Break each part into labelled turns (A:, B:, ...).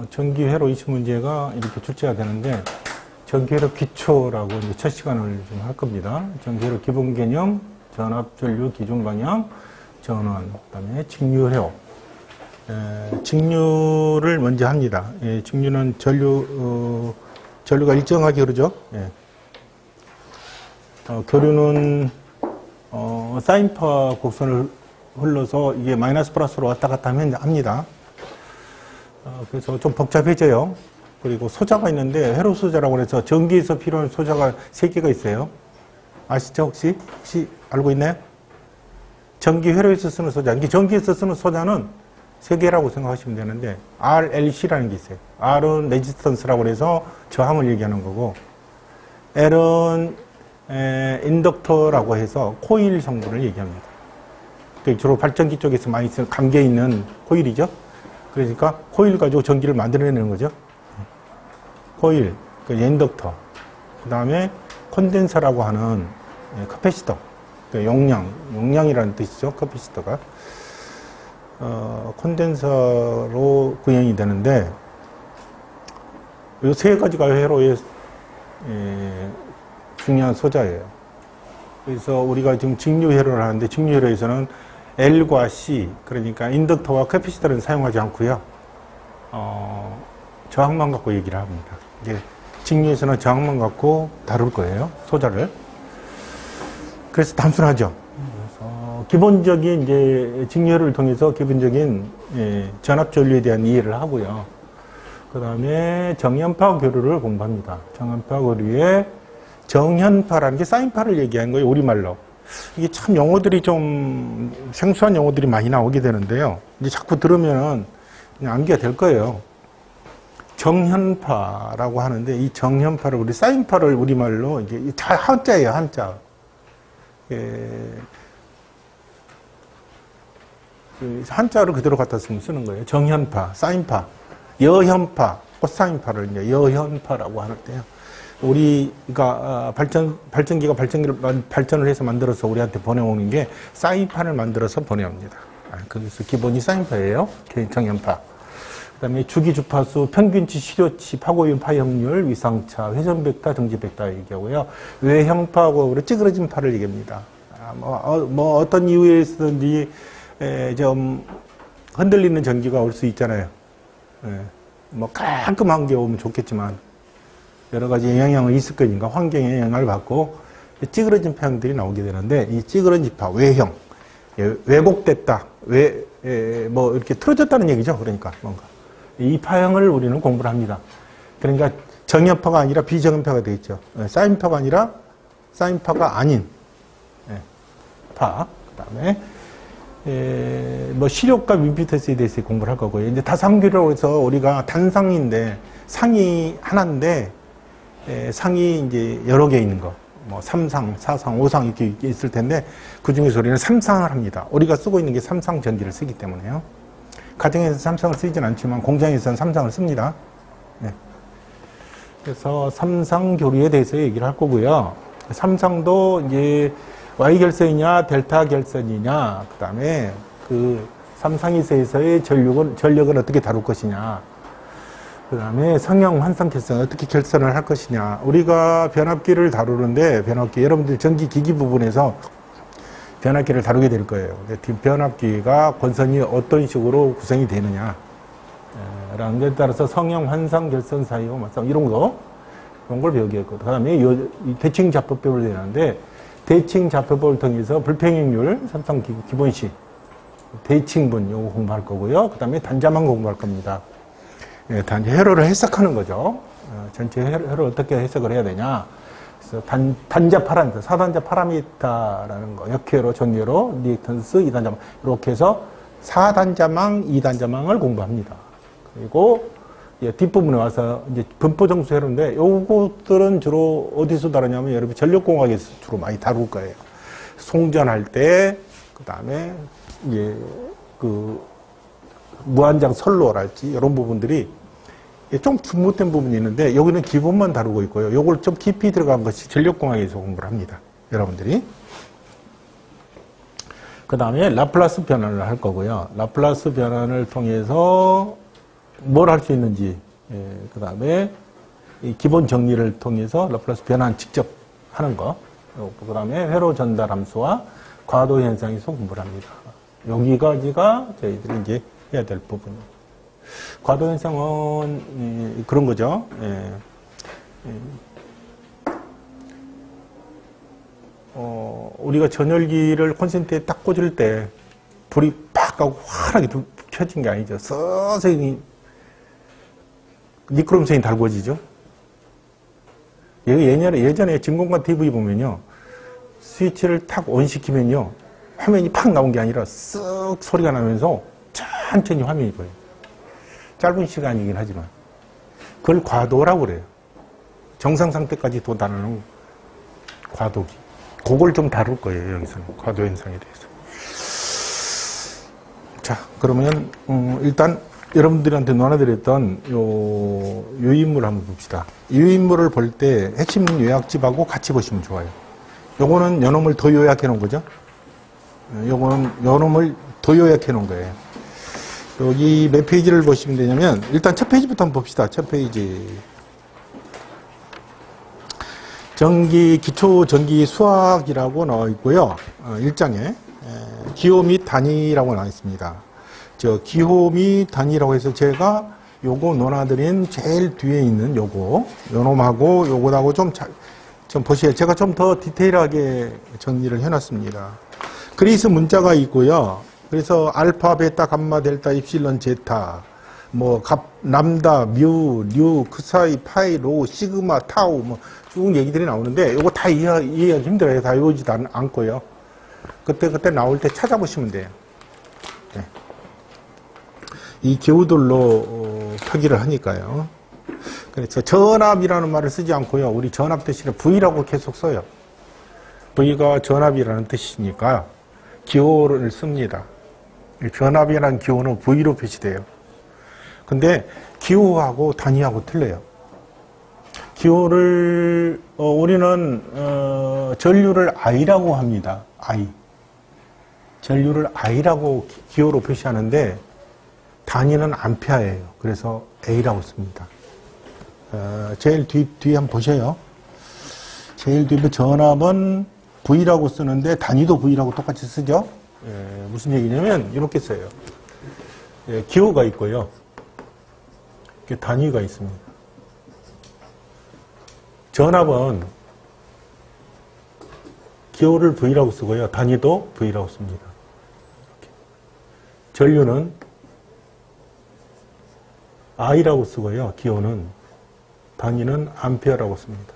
A: 전기회로 이시 문제가 이렇게 출제가 되는데, 전기회로 기초라고 이제 첫 시간을 좀 할 겁니다. 전기회로 기본 개념, 전압, 전류, 기준 방향, 전원, 그 다음에 직류회로. 직류를 먼저 합니다. 예, 직류는 전류가 일정하게 흐르죠. 예. 교류는, 사인파 곡선을 흘러서 이게 마이너스 플러스로 왔다 갔다 합니다. 그래서 좀 복잡해져요. 그리고 소자가 있는데, 회로 소자라고 해서 전기에서 필요한 소자가 3개가 있어요. 아시죠? 혹시 알고 있나요? 전기 회로에서 쓰는 소자. 이게 전기에서 쓰는 소자는 3개라고 생각하시면 되는데, RLC라는 게 있어요. R은 레지스턴스라고 해서 저항을 얘기하는 거고, L은 인덕터라고 해서 코일 성분을 얘기합니다. 주로 발전기 쪽에서 많이 쓰는 감겨 있는 코일이죠. 그러니까 코일 가지고 전기를 만들어내는 거죠. 코일, 그 인덕터, 그 다음에 콘덴서라고 하는 카패시터, 용량이라는 뜻이죠. 카패시터가 콘덴서로 구현이 되는데, 이 3가지가 회로의 중요한 소자예요. 그래서 우리가 지금 직류회로를 하는데, 직류회로에서는 L과 C, 그러니까 인덕터와 캐피시터는 사용하지 않고요. 저항만 갖고 얘기를 합니다. 이제 직류에서는 저항만 갖고 다룰 거예요. 소자를. 그래서 단순하죠. 그래서 기본적인 이제 직류회로를 통해서 기본적인 전압 전류에 대한 이해를 하고요. 그 다음에 정연파 교류를 공부합니다. 정연파 교류에 정현파라는 게 사인파를 얘기하는 거예요. 우리말로. 이게 참 용어들이 좀 생소한 용어들이 많이 나오게 되는데요. 이제 자꾸 들으면은 그냥 암기가 될 거예요. 정현파라고 하는데, 이 정현파를 우리 사인파를 우리말로 이게 다 한자예요, 한자. 한자를 그대로 갖다 쓰는 거예요. 정현파, 사인파, 여현파, 코사인파를 이제 여현파라고 하는데요. 우리가 발전기가 발전을 해서 만들어서 우리한테 보내오는 게 사인판을 만들어서 보내옵니다. 그래서 기본이 사인파예요. 정연파. 그 다음에 주기, 주파수, 평균치, 실효치, 파고율, 파형률, 위상차, 회전 벡터, 정지 벡터 얘기하고요. 외형파하고 찌그러진 파를 얘기합니다. 뭐 어떤 이유에서든지 좀 흔들리는 전기가 올 수 있잖아요. 뭐 깔끔한 게 오면 좋겠지만, 여러 가지 영향이 있을 거니까 환경에 영향을 받고 찌그러진 파형들이 나오게 되는데, 이 찌그러진 파, 외형, 왜곡됐다, 뭐 이렇게 틀어졌다는 얘기죠. 그러니까 뭔가 이 파형을 우리는 공부를 합니다. 그러니까 정연파가 아니라 비정연파가 되어 있죠. 사인파가 아니라 사인파가 아닌 파. 그다음에 뭐 시력과 임피던스에 대해서 공부를 할 거고요. 이제 다상교류라고 해서 우리가 단상인데 상이 하나인데, 상이 이제 여러 개 있는 거, 뭐 3상, 4상, 5상 이렇게 있을 텐데, 그 중에서 우리는 3상을 합니다. 우리가 쓰고 있는 게 3상 전기를 쓰기 때문에요. 가정에서 3상을 쓰진 않지만 공장에서는 3상을 씁니다. 그래서 3상 교류에 대해서 얘기를 할 거고요. 3상도 이제 Y 결선이냐, 델타 결선이냐, 그 다음에 그 3상에서의 전력을 어떻게 다룰 것이냐, 그 다음에 성형 환상 결선 어떻게 결선을 할 것이냐. 우리가 변압기를 다루는데, 변압기, 여러분들 전기 기기 부분에서 변압기를 다루게 될 거예요. 변압기가 권선이 어떤 식으로 구성이 되느냐 라는 데 따라서 성형 환상 결선 사이와 맞상 이런 걸 배우겠고, 그 다음에 대칭 자표법을 되는데, 대칭 자표법을 통해서 불평행률, 삼성 기본식, 대칭분 요거 공부할 거고요. 그 다음에 단자만 공부할 겁니다. 회로를 해석하는 거죠. 전체 회로를 어떻게 해석을 해야 되냐. 그래서 단자 파라미터, 4단자 파라미터라는 거, 역회로, 전회로, 리액턴스, 2단자망, 이렇게 해서 4단자망, 2단자망을 공부합니다. 그리고 뒷부분에 와서 이제 분포정수 회로인데, 요것들은 주로 어디서 다루냐면, 여러분 전력공학에서 주로 많이 다룰 거예요. 송전할 때, 그 다음에 이제 그 무한장 선로랄지 이런 부분들이 좀 잘못된 부분이 있는데, 여기는 기본만 다루고 있고요. 요걸 좀 깊이 들어간 것이 전력공학에서 공부를 합니다. 여러분들이. 그 다음에 라플라스 변환을 할 거고요. 라플라스 변환을 통해서 뭘 할 수 있는지, 그 다음에 이 기본 정리를 통해서 라플라스 변환 직접 하는 거, 그 다음에 회로 전달 함수와 과도 현상에서 공부를 합니다. 여기까지가 저희들이 이제 해야 될 부분입니다. 과도 현상은 그런 거죠. 우리가 전열기를 콘센트에 딱 꽂을 때 불이 팍 하고 환하게 켜진 게 아니죠. 서서히 니크롬성이 달궈지죠. 예전에 진공관 TV 보면요. 스위치를 탁 온시키면요. 화면이 팍 나온 게 아니라 쓱 소리가 나면서 천천히 화면이 보여요. 짧은 시간이긴 하지만. 그걸 과도라고 그래요. 정상 상태까지 도달하는 과도기. 그걸 좀 다룰 거예요, 여기서는. 과도 현상에 대해서. 자, 그러면, 일단, 여러분들한테 논하드렸던 요인물 한번 봅시다. 요인물을 볼 때 핵심 요약집하고 같이 보시면 좋아요. 요거는 요놈을 더 요약해 놓은 거죠. 요거는 요놈을 더 요약해 놓은 거예요. 여기 몇 페이지를 보시면 되냐면, 일단 첫 페이지부터 한번 봅시다. 첫 페이지. 기초 전기 수학이라고 나와 있고요. 1장에 기호 및 단위라고 나와 있습니다. 기호 및 단위라고 해서 제가 요거 논하드린 제일 뒤에 있는 요놈하고 요거하고 좀 보세요. 제가 좀 더 디테일하게 정리를 해놨습니다. 그리스 문자가 있고요. 그래서 알파, 베타, 감마, 델타, 입실론, 제타, 람다, 뮤, 뉴, 크사이, 파이, 로, 시그마, 타우, 쭉 얘기들이 나오는데, 요거 다 이해하기 힘들어요. 다 외우지도 않고요. 그때 나올 때 찾아보시면 돼요. 네. 이 기호들로 표기를 하니까요. 그래서 전압이라는 말을 쓰지 않고요. 우리 전압 대신에 V라고 계속 써요. V가 전압이라는 뜻이니까 기호를 씁니다. 전압이라는 기호는 V로 표시돼요. 근데 기호하고 단위하고 틀려요. 기호를 우리는 전류를 I라고 합니다. I. 전류를 I라고 기호로 표시하는데 단위는 암페어예요. 그래서 A라고 씁니다. 제일 뒤에 한번 보셔요. 제일 뒤에 전압은 V라고 쓰는데 단위도 V라고 똑같이 쓰죠. 무슨 얘기냐면 이렇게 써요. 기호가 있고요. 단위가 있습니다. 전압은 기호를 V라고 쓰고요. 단위도 V라고 씁니다. 전류는 I라고 쓰고요. 기호는 단위는 암페어라고 씁니다.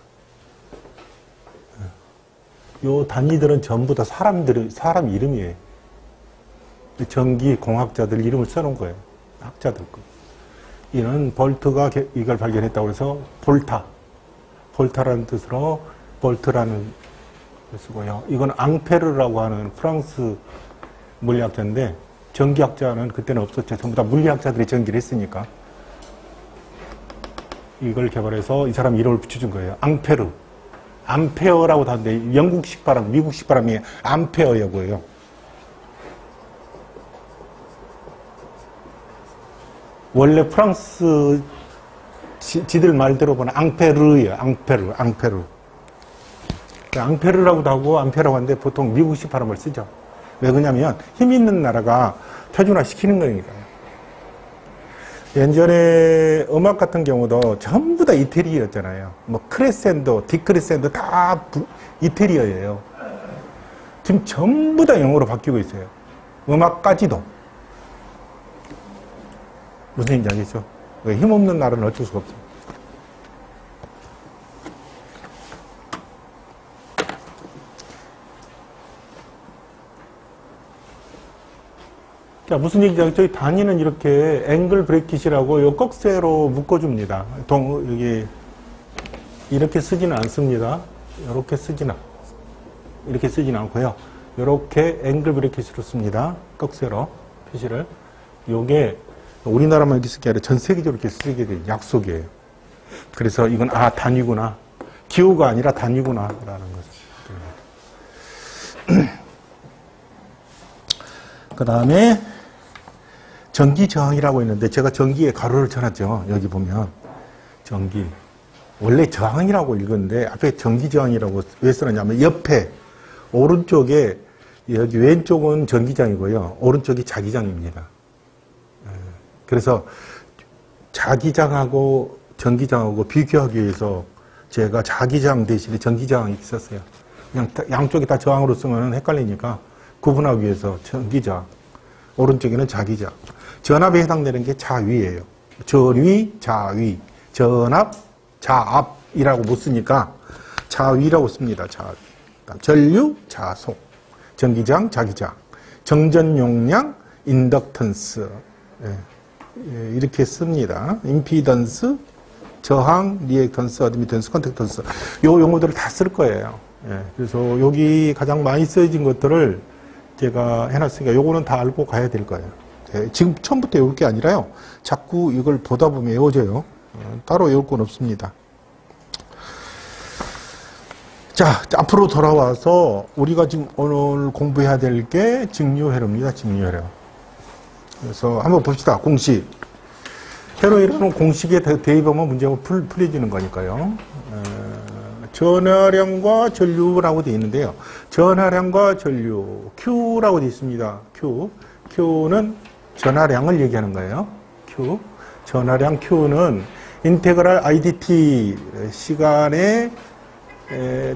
A: 요 단위들은 전부 다 사람 이름이에요. 전기 공학자들 이름을 써놓은 거예요. 학자들 거. 이는 볼트가 이걸 발견했다고 해서 볼타라는 뜻으로 볼트라는 걸 쓰고요. 이건 앙페르라고 하는 프랑스 물리학자인데 전기학자는 그때는 없었죠. 전부 다 물리학자들이 전기를 했으니까. 이걸 개발해서 이 사람 이름을 붙여준 거예요. 앙페르. 암페어라고 하는데 영국식 발음, 미국식 발음이 암페어여고요. 원래 프랑스 지들 말대로 보면 앙페르예요. 앙페르. 앙페르라고도 하고 암페라고 하는데 보통 미국식 발음을 쓰죠. 왜 그러냐면 힘 있는 나라가 표준화시키는 거니까요. 예전에 음악 같은 경우도 전부 다 이태리였잖아요. 크레센도, 디크레센도 다 이태리어예요. 지금 전부 다 영어로 바뀌고 있어요. 음악까지도. 무슨 얘기인지 알겠죠? 힘없는 나라는 어쩔 수가 없어요. 자, 무슨 얘기죠? 저희 단위는 이렇게 앵글 브래킷이라고 요 꺽쇠로 묶어줍니다. 여기, 이렇게 쓰지는 않습니다. 이렇게 쓰지는 않고요. 이렇게 앵글 브래킷으로 씁니다. 꺽쇠로 표시를. 요게 우리나라만 이렇게 쓰게 아니라 전 세계적으로 이렇게 쓰게 된 약속이에요. 그래서 이건, 단위구나. 기호가 아니라 단위구나. 라는 거죠. 그 다음에, 전기 저항이라고 있는데 제가 전기에 가로를 쳐놨죠. 여기 보면 전기. 원래 저항이라고 읽었는데 앞에 전기 저항이라고 왜 써놨냐면 옆에 오른쪽에 여기 왼쪽은 전기장이고요. 오른쪽이 자기장입니다. 그래서 자기장하고 전기장하고 비교하기 위해서 제가 자기장 대신에 전기장이 있었어요. 그냥 양쪽이 다 저항으로 쓰면 헷갈리니까 구분하기 위해서 전기장, 오른쪽에는 자기장. 전압에 해당되는 게 자위예요. 전위, 자위. 전압, 자압이라고 못 쓰니까 자위라고 씁니다. 자위. 전류, 자속. 전기장, 자기장. 정전 용량, 인덕턴스. 이렇게 씁니다. 임피던스, 저항, 리액턴스, 어드미턴스, 컨택턴스. 요 용어들을 다 쓸 거예요. 그래서 여기 가장 많이 쓰여진 것들을 제가 해놨으니까 요거는 다 알고 가야 될 거예요. 지금 처음부터 외울 게 아니라요. 자꾸 이걸 보다 보면 외워져요. 따로 외울 건 없습니다. 자, 앞으로 돌아와서 우리가 지금 오늘 공부해야 될 게 직류회로입니다. 직류회로. 그래서 한번 봅시다. 공식. 회로회로는 공식에 대입하면 문제가 풀려지는 거니까요. 전하량과 전류라고 되어 있는데요. 전하량과 전류, Q라고 되어 있습니다. Q. Q는 전하량을 얘기하는 거예요. Q. 전하량 Q는 인테그랄 IDT 시간에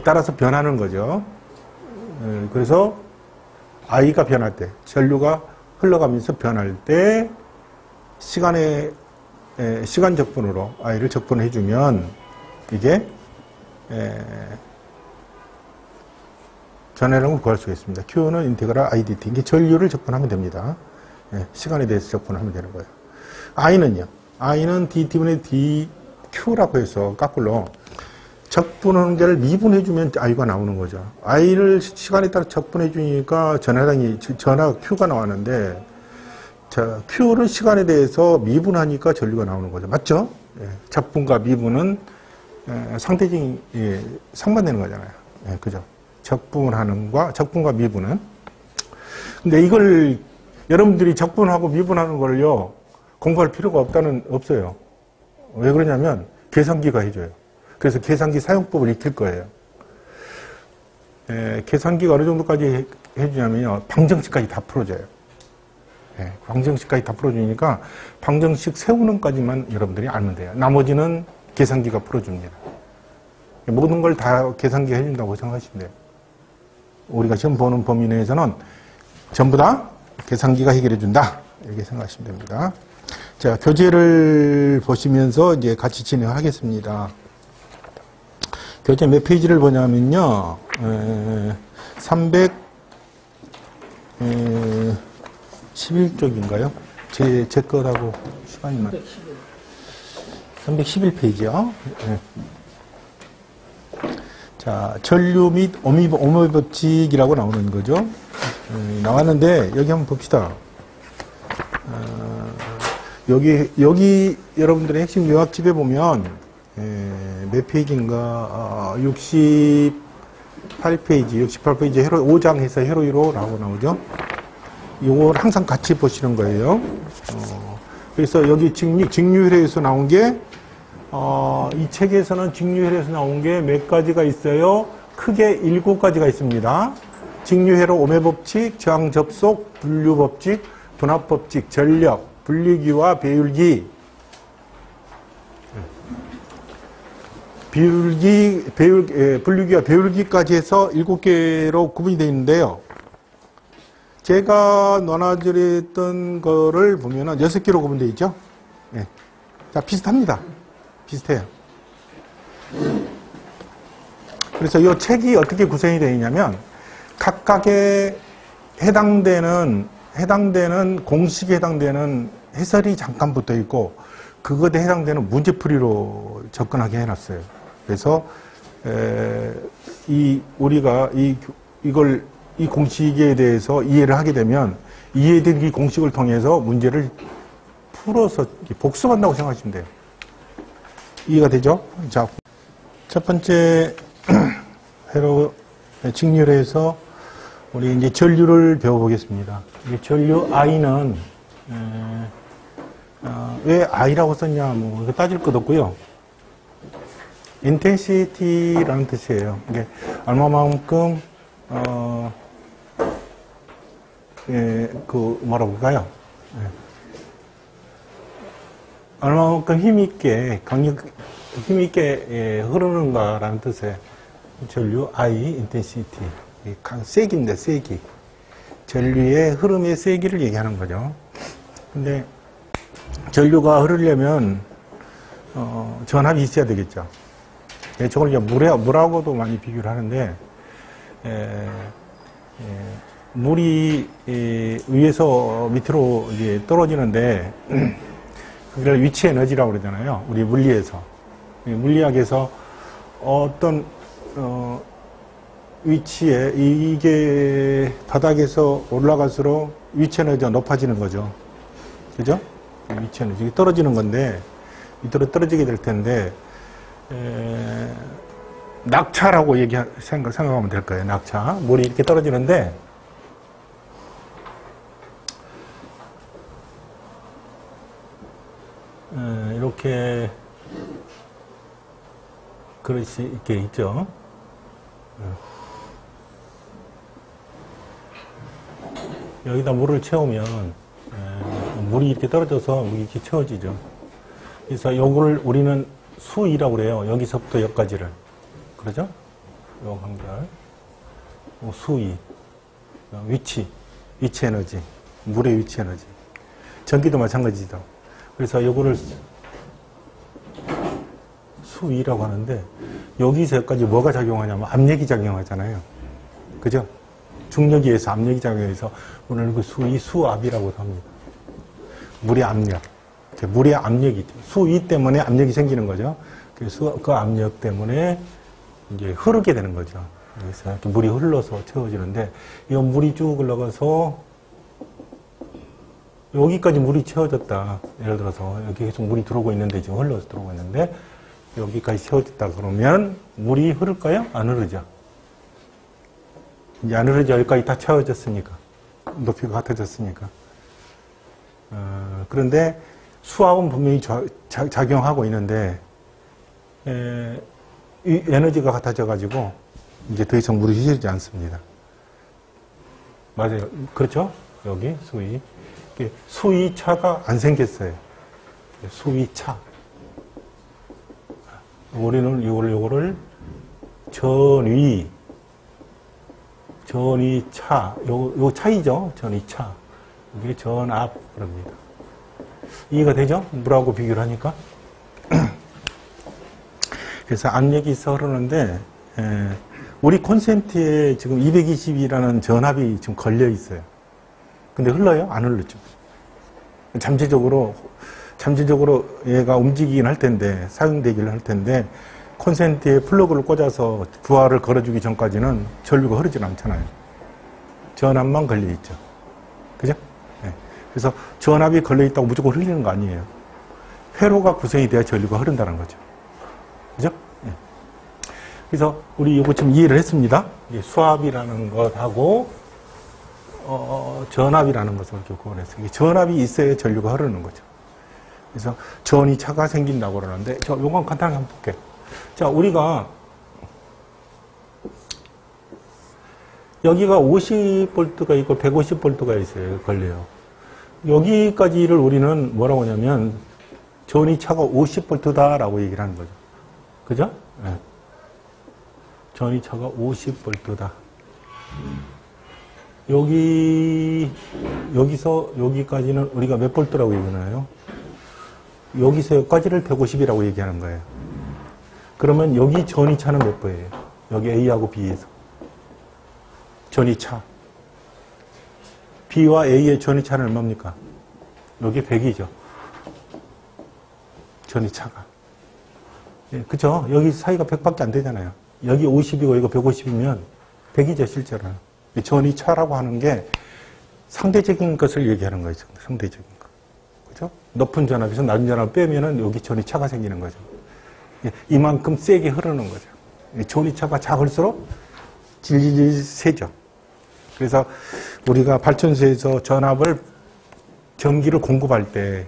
A: 따라서 변하는 거죠. 그래서 I가 변할 때, 전류가 흘러가면서 변할 때 시간 적분으로 I를 적분해 주면 이게 전하량을 구할 수가 있습니다. Q는 인테그랄 IDT. 이게 전류를 적분하면 됩니다. 시간에 대해서 적분하면 되는 거예요. I는요. I는 dT분의 dQ라고 해서 거꾸로 적분하는 게를 미분해주면 I가 나오는 거죠. I를 시간에 따라 적분해주니까 전하량이, 전하 Q가 나왔는데, 자, Q를 시간에 대해서 미분하니까 전류가 나오는 거죠. 맞죠? 적분과 미분은 상대적인 상반되는 거잖아요. 그죠? 적분과 미분은. 근데 이걸 여러분들이 적분하고 미분하는 걸요, 공부할 필요가 없어요. 왜 그러냐면 계산기가 해줘요. 그래서 계산기 사용법을 익힐 거예요. 계산기가 어느 정도까지 해주냐면요, 방정식까지 다 풀어줘요. 방정식까지 다 풀어주니까 방정식 세우는 까지만 여러분들이 알면 돼요. 나머지는 계산기가 풀어줍니다. 모든 걸 다 계산기가 해준다고 생각하시면 돼요. 우리가 시험 보는 범위 내에서는 전부 다 계산기가 해결해준다. 이렇게 생각하시면 됩니다. 자, 교재를 보시면서 이제 같이 진행하겠습니다. 교재 몇 페이지를 보냐면요, 311쪽인가요? 제 거라고 시간이 많 311페이지요. 자, 전류 및 오묘 법칙이라고 나오는 거죠. 나왔는데, 여기 한번 봅시다. 여기 여러분들의 핵심 요약집에 보면, 몇 페이지인가, 68페이지 회로 5장 해서 회로 1호라고 나오죠. 이걸 항상 같이 보시는 거예요. 그래서 여기 직류회로에서 나온 게, 이 책에서는 직류회로에서 나온 게 몇 가지가 있어요? 크게 7가지가 있습니다. 직류회로 오매법칙, 저항접속, 분류법칙, 분압법칙, 전력, 분리기와 배율기, 분류기와 배율기까지 해서 7개로 구분이 되어 있는데요. 제가 논하드렸던 거를 보면은 6개로 구분되어 있죠. 자, 비슷합니다. 비슷해요. 그래서 이 책이 어떻게 구성이 되어 있냐면, 각각의 해당되는 공식에 해당되는 해설이 잠깐 붙어 있고, 그것에 해당되는 문제풀이로 접근하게 해놨어요. 그래서 우리가 이 공식에 대해서 이해를 하게 되면 이해된 이 공식을 통해서 문제를 풀어서 복습한다고 생각하시면 돼요. 이해가 되죠? 자, 첫 번째 직류회로에서 우리 이제 전류를 배워보겠습니다. 전류 I는 왜 I라고 썼냐, 뭐, 이거 따질 것 없고요. intensity라는 뜻이에요. 이게 얼마만큼, 뭐라고 할까요? 얼마만큼 힘있게, 힘있게 흐르는가라는 뜻의 전류, I, intensity. 세기인데, 세기. 전류의 흐름의 세기를 얘기하는 거죠. 근데, 전류가 흐르려면, 전압이 있어야 되겠죠. 저걸 이제 물하고도 많이 비교를 하는데, 물이 위에서 밑으로 이제 떨어지는데, 그걸 위치 에너지라고 그러잖아요. 우리 물리에서. 물리학에서 어떤, 위치에, 이게 바닥에서 올라갈수록 위치 에너지가 높아지는 거죠. 그죠? 위치 에너지. 떨어지는 건데, 밑으로 떨어지게 될 텐데, 낙차라고 생각하면 될 거예요. 낙차. 물이 이렇게 떨어지는데, 이렇게 그릇이 이렇게 있죠. 여기다 물을 채우면 물이 이렇게 떨어져서 물이 이렇게 채워지죠. 그래서 요거를 우리는 수위라고 그래요. 여기서부터 여기까지를. 그러죠? 요 한결. 수위. 위치 에너지. 물의 위치 에너지. 전기도 마찬가지죠. 그래서 요거를 수위라고 하는데, 여기서 여기까지 뭐가 작용하냐면 압력이 작용하잖아요. 그죠? 중력에 의해서 압력이 작용해서 오늘 그 수위, 수압이라고 합니다. 물의 압력. 물의 압력이, 수위 때문에 압력이 생기는 거죠. 그래서 그 압력 때문에 이제 흐르게 되는 거죠. 그래서 이렇게 물이 흘러서 채워지는데, 이 물이 쭉 흘러가서 여기까지 물이 채워졌다. 예를 들어서 여기 계속 물이 들어오고 있는데, 지금 흘러서 들어오고 있는데, 여기까지 채워졌다 그러면 물이 흐를까요? 안 흐르죠. 이제 안 흐르죠. 여기까지 다 채워졌으니까. 높이가 같아졌으니까. 그런데 수압은 분명히 작용하고 있는데, 이 에너지가 같아져가지고 이제 더 이상 물이 흐르지 않습니다. 맞아요. 그렇죠? 여기 수위. 수위차가 안 생겼어요. 수위차. 우리는 요거를 전위차, 요 차이죠? 전위차. 이게 전압, 그럽니다. 이해가 되죠? 물하고 비교를 하니까. 그래서 압력이 있어 흐르는데, 우리 콘센트에 지금 220이라는 전압이 지금 걸려 있어요. 근데 흘러요? 안 흘렀죠. 잠재적으로 얘가 움직이긴 할 텐데, 사용되기를 할 텐데, 콘센트에 플러그를 꽂아서 부하를 걸어주기 전까지는 전류가 흐르진 않잖아요. 전압만 걸려있죠. 그죠? 네. 그래서 전압이 걸려있다고 무조건 흘리는 거 아니에요. 회로가 구성이 돼야 전류가 흐른다는 거죠. 그죠? 네. 그래서 우리 이거 좀 이해를 했습니다. 수압이라는 것하고, 전압이라는 것을 구분했어요. 전압이 있어야 전류가 흐르는 거죠. 그래서 전위차가 생긴다고 그러는데, 요건 간단하게 한번 볼게요. 자, 우리가 여기가 50V가 있고 150V가 있어요. 걸려요. 여기까지를 우리는 뭐라고 하냐면 전위차가 50V다라고 얘기를 하는 거죠. 그죠? 네. 전위차가 50V다. 여기서 여기까지는 우리가 몇 볼트라고 얘기하나요? 여기서 여기까지를 150이라고 얘기하는 거예요. 그러면 여기 전위차는 몇 보예요? 여기 A하고 B에서. 전위차. B와 A의 전위차는 얼마입니까? 여기 100이죠. 전위차가. 예, 그죠? 여기 사이가 100밖에 안 되잖아요. 여기 50이고 이거 150이면 100이죠, 실제로는. 전위차라고 하는 게 상대적인 것을 얘기하는 거죠. 상대적인 거. 그죠? 높은 전압에서 낮은 전압을 빼면은 여기 전위차가 생기는 거죠. 이만큼 세게 흐르는 거죠. 전위차가 작을수록 질질 세죠. 그래서 우리가 발전소에서 전압을 전기를 공급할 때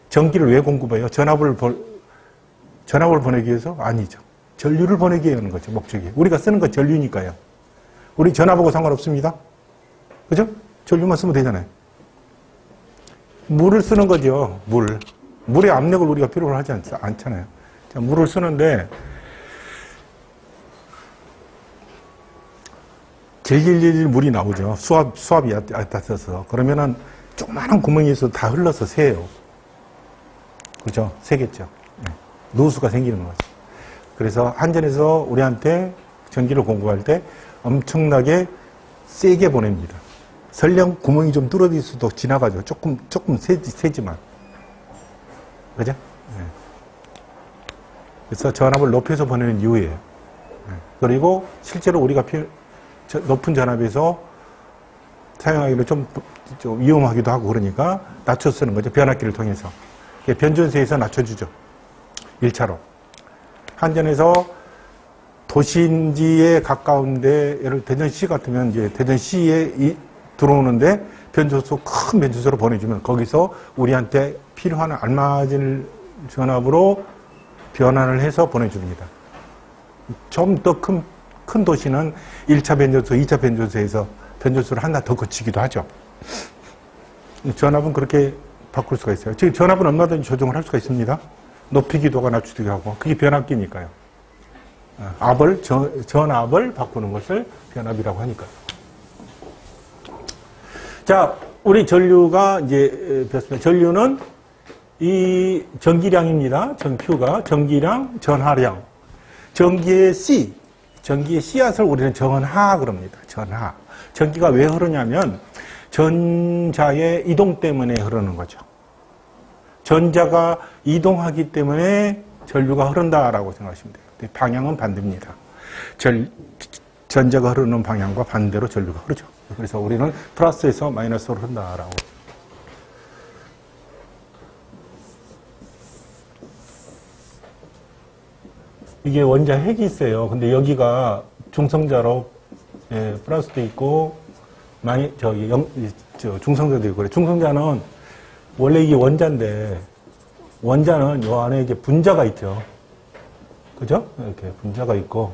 A: 전기를 왜 공급해요? 전압을 보내기 위해서? 아니죠. 전류를 보내기 위한 거죠, 목적이. 우리가 쓰는 건 전류니까요. 우리 전압하고 상관없습니다. 그죠? 전류만 쓰면 되잖아요. 물을 쓰는 거죠, 물. 물의 압력을 우리가 필요로 하지 않잖아요. 자, 물을 쓰는데, 질질질 물이 나오죠. 수압이 얕아서. 그러면은 조그마한 구멍에서 다 흘러서 새요. 그죠? 새겠죠. 네. 누수가 생기는 거죠. 그래서 한전에서 우리한테 전기를 공급할 때 엄청나게 세게 보냅니다. 설령 구멍이 좀 뚫어질 수도 지나가죠. 조금 세지만. 그죠? 네. 그래서 전압을 높여서 보내는 이유예요. 네. 그리고 실제로 우리가 높은 전압에서 사용하기로 좀 위험하기도 하고 그러니까 낮춰 쓰는 거죠. 변압기를 통해서. 변전소에서 낮춰주죠. 1차로. 한전에서 도심지에 가까운데, 예를 들어 대전시 같으면 이제 대전시에 들어오는데 변조소, 큰 변조소로 보내주면 거기서 우리한테 필요한 알맞은 전압으로 변환을 해서 보내줍니다. 좀 더 큰 도시는 1차 변조소, 2차 변조소에서 변조소를 하나 더 거치기도 하죠. 전압은 그렇게 바꿀 수가 있어요. 즉, 전압은 얼마든지 조정을 할 수가 있습니다. 높이기도 하고 낮추기도 하고. 그게 변압기니까요. 전압을 바꾸는 것을 변압이라고 하니까요. 자, 우리 전류가 이제 배웠습니다. 전류는 이 전기량입니다. Q가 전기량, 전하량. 전기의 씨앗을 우리는 전하 그럽니다. 전하. 전기가 왜 흐르냐면 전자의 이동 때문에 흐르는 거죠. 전자가 이동하기 때문에 전류가 흐른다라고 생각하시면 돼요. 방향은 반대입니다. 전자가 흐르는 방향과 반대로 전류가 흐르죠. 그래서 우리는 플러스에서 마이너스로 흐른다라고. 이게 원자 핵이 있어요. 근데 여기가 중성자로 플러스도 있고 중성자도 있고 그래. 중성자는 원래 이게 원자인데 원자는 요 안에 이제 분자가 있죠. 그죠? 이렇게 분자가 있고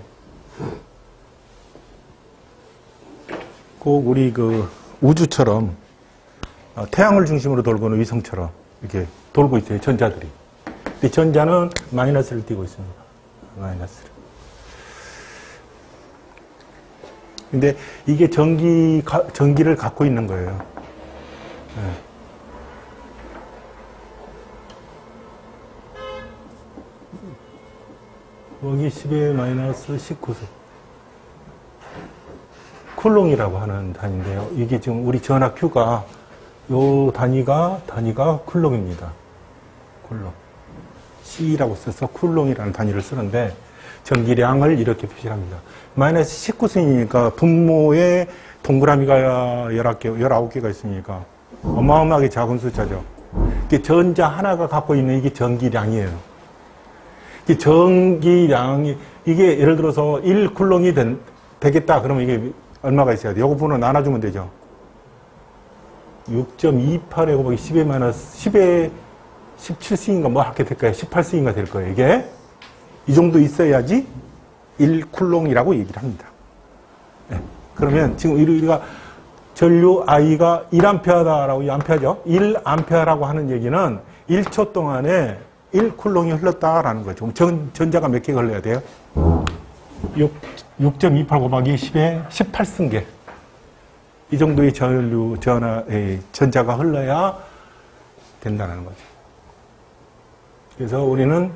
A: 꼭 우리 그 우주처럼 태양을 중심으로 돌고는 위성처럼 이렇게 돌고 있어요. 전자들이. 근데 전자는 마이너스를 띠고 있습니다. 마이너스를. 근데 이게 전기를 갖고 있는 거예요. 네. 여기 10의 마이너스 19세. 쿨롱이라고 하는 단위인데요. 이게 지금 우리 전하 Q가 요 단위가 쿨롱입니다. 쿨롱. C라고 써서 쿨롱이라는 단위를 쓰는데 전기량을 이렇게 표시합니다. 마이너스 19세니까 분모에 동그라미가 19개가 있으니까 어마어마하게 작은 숫자죠. 이게 전자 하나가 갖고 있는 이게 전기량이에요. 이 전기량이, 이게 예를 들어서 1쿨롱이 되겠다. 그러면 이게 얼마가 있어야 돼요? 요거 분호 나눠주면 되죠. 6.28에 곱하기 10의 마이너스, 10의 17승인가 뭐 하게 될까요? 18승인가 될 거예요. 이게 이 정도 있어야지 1쿨롱이라고 얘기를 합니다. 네. 그러면 지금 우리가 전류 I가 1A다라고, 1A죠? 1A라고 하는 얘기는 1초 동안에 1쿨롱이 흘렀다라는 거죠. 전자가 몇 개가 흘러야 돼요? 6.28 곱하기 10의 18승계. 이 정도의 전자가 흘러야 된다는 거죠. 그래서 우리는